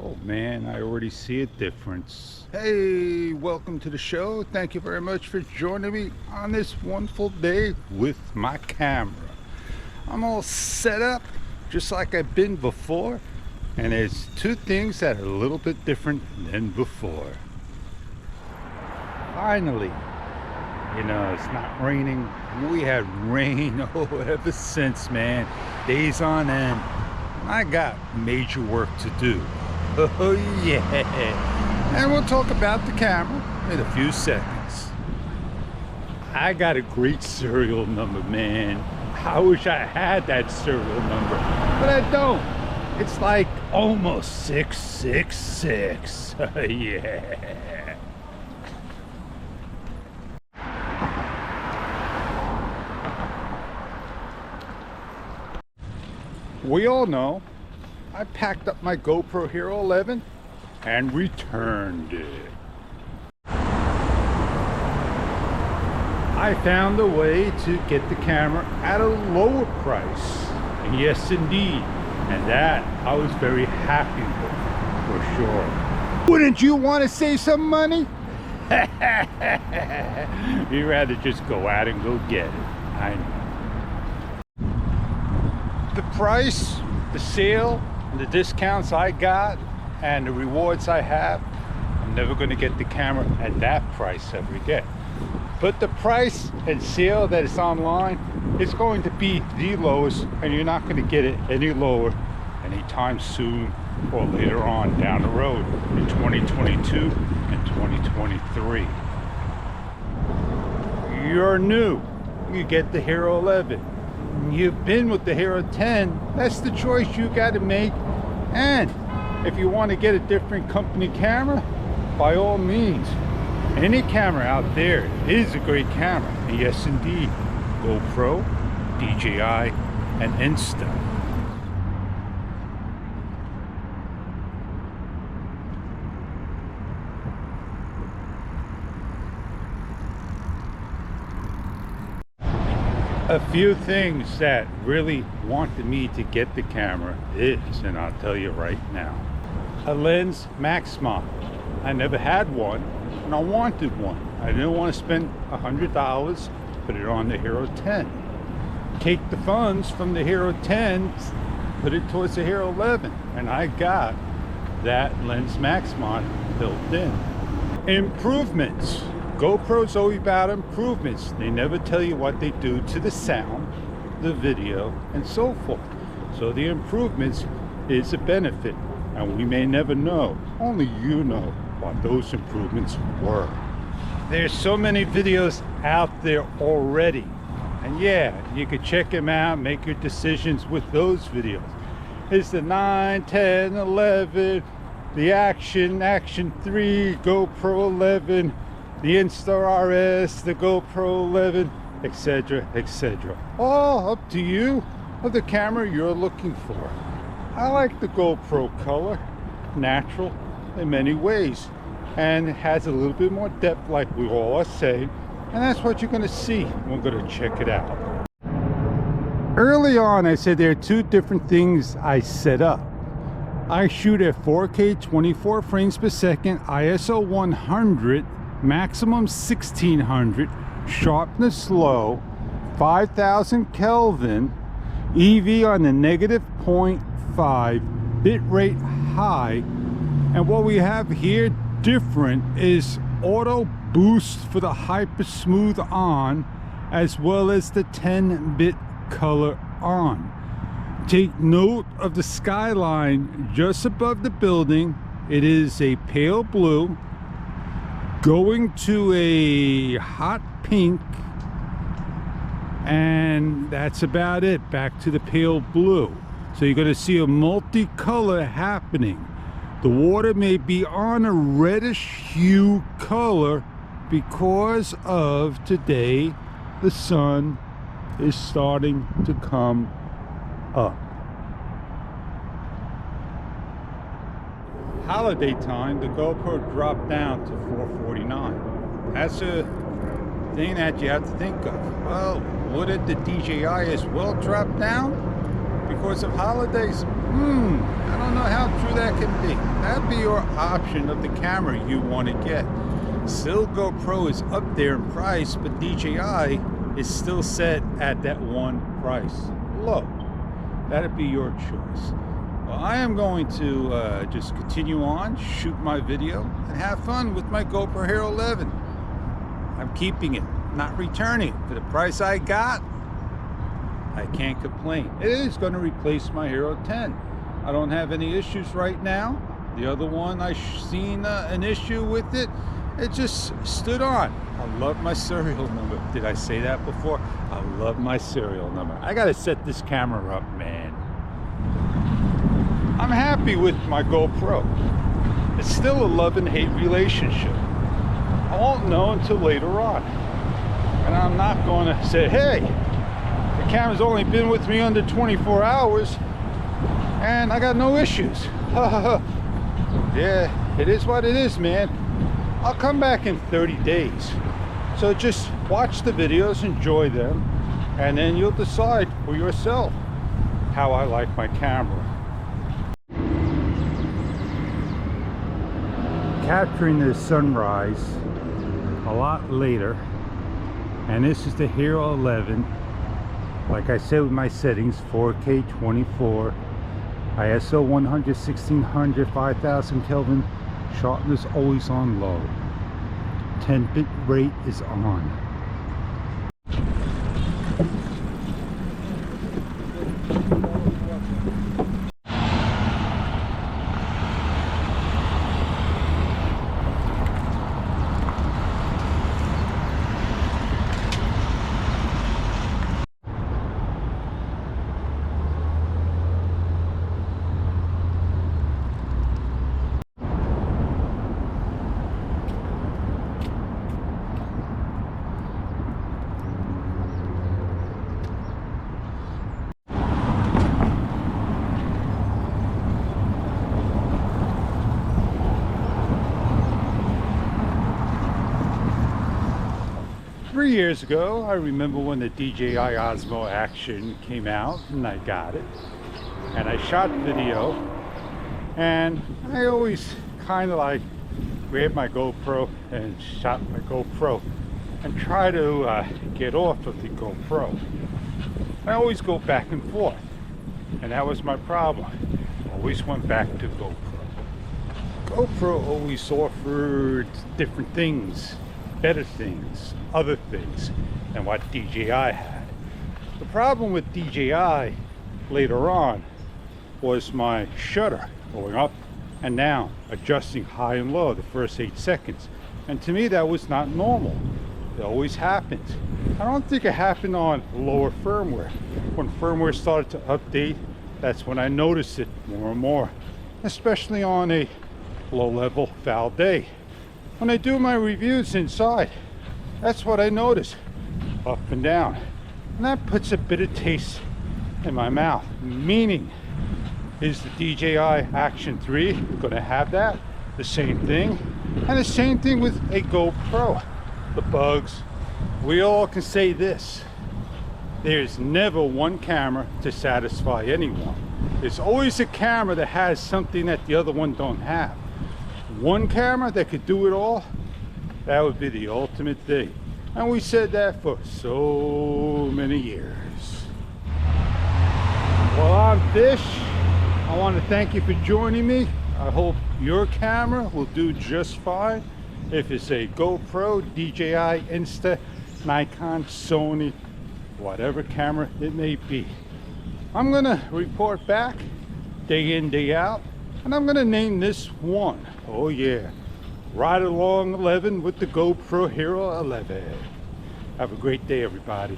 Oh man, I already see a difference. Hey, welcome to the show. Thank you very much for joining me on this wonderful day with my camera. I'm all set up just like I've been before, and there's two things that are a little bit different than before. Finally, it's not raining. We had rain ever since, man, days on end. I got major work to do. Oh yeah. And we'll talk about the camera in a few seconds. I got a great serial number, man. I wish I had that serial number, but I don't. It's like almost 666. Yeah. We all know I packed up my GoPro Hero 11 and returned it. I found a way to get the camera at a lower price. And yes, indeed. And that I was very happy with, for sure. Wouldn't you want to save some money? You'd rather just go out and go get it. I know. The price, the sale, the discounts I got, and the rewards I have, I'm never going to get the camera at that price ever again. But the price and sale that is online is going to be the lowest, and you're not going to get it any lower anytime soon or later on down the road in 2022 and 2023. You're new, you get the Hero 11. You've been with the Hero 10, that's the choice you got to make. And if you want to get a different company camera, by all means, any camera out there is a great camera. And yes, indeed, GoPro, DJI, and Insta. A few things that really wanted me to get the camera is, and I'll tell you right now, a lens max mod. I never had one, and I wanted one. I didn't want to spend $100, put it on the Hero 10. Take the funds from the Hero 10, put it towards the Hero 11, and I got that lens max mod built in. Improvements. GoPro's always about improvements. They never tell you what they do to the sound, the video, and so forth. So the improvements is a benefit, and we may never know. Only you know what those improvements were. There's so many videos out there already. And yeah, you can check them out, make your decisions with those videos. It's the 9, 10, 11, the Action 3, GoPro 11, the Insta-RS, the GoPro 11, etc., etc. All up to you of the camera you're looking for. I like the GoPro color, natural in many ways, and it has a little bit more depth like we all are saying, and that's what you're going to see. We're going to check it out. Early on, I said there are two different things I set up. I shoot at 4K 24 frames per second, ISO 100, maximum 1600, sharpness low, 5000 Kelvin, EV on the -0.5, bit rate high, and what we have here different is auto boost for the hyper smooth on, as well as the 10-bit color on. Take note of the skyline just above the building. It is a pale blue going to a hot pink, and that's about it. Back to the pale blue. So you're going to see a multicolor happening. The water may be on a reddish hue color because of today the sun is starting to come up. Holiday time, the GoPro dropped down to $449. That's a thing that you have to think of. Well, wouldn't the DJI as well drop down because of holidays? I don't know how true true that can be. That'd be your option of the camera you want to get. Still, GoPro is up there in price, but DJI is still set at that one price, low. That'd be your choice. Well, I am going to just continue on, shoot my video, and have fun with my GoPro Hero 11. I'm keeping it, not returning it. For the price I got, I can't complain. It is going to replace my Hero 10. I don't have any issues right now. The other one I seen an issue with it. It just stood on. I love my serial number. Did I say that before? I love my serial number. I gotta set this camera up, man. I'm happy with my GoPro. It's still a love and hate relationship. I won't know until later on. And I'm not gonna say, hey, the camera's only been with me under 24 hours and I got no issues. Yeah, it is what it is, man. I'll come back in 30 days. So just watch the videos, enjoy them, and then you'll decide for yourself how I like my camera. Capturing the sunrise a lot later, and this is the Hero 11. Like I said with my settings, 4K 24, ISO 100, 1600, 5000 Kelvin. Sharpness always on low. 10-bit rate is on. 3 years ago, I remember when the DJI Osmo Action came out, and I got it, and I shot video, and I always kind of like grabbed my GoPro and shot my GoPro and try to get off of the GoPro. I always go back and forth, and that was my problem. Always went back to GoPro. GoPro always offered different things, better things, other things than what DJI had. The problem with DJI later on was my shutter going up and down, adjusting high and low the first 8 seconds. And to me, that was not normal. It always happens. I don't think it happened on lower firmware. When firmware started to update, that's when I noticed it more and more, especially on a low-level foul day. When I do my reviews inside, that's what I notice, up and down. And that puts a bitter taste in my mouth. Meaning, is the DJI Action 3 gonna have that? The same thing? And the same thing with a GoPro. The bugs. We all can say this: there's never one camera to satisfy anyone. There's always a camera that has something that the other one don't have. One camera that could do it all, that would be the ultimate thing. And we said that for so many years. Well, I'm Fish. I want to thank you for joining me. I hope your camera will do just fine. If it's a GoPro, DJI, Insta, Nikon, Sony, whatever camera it may be. I'm gonna report back day in, day out, and I'm gonna name this one, oh yeah, Ride Along 11 with the GoPro Hero 11. Have a great day, everybody.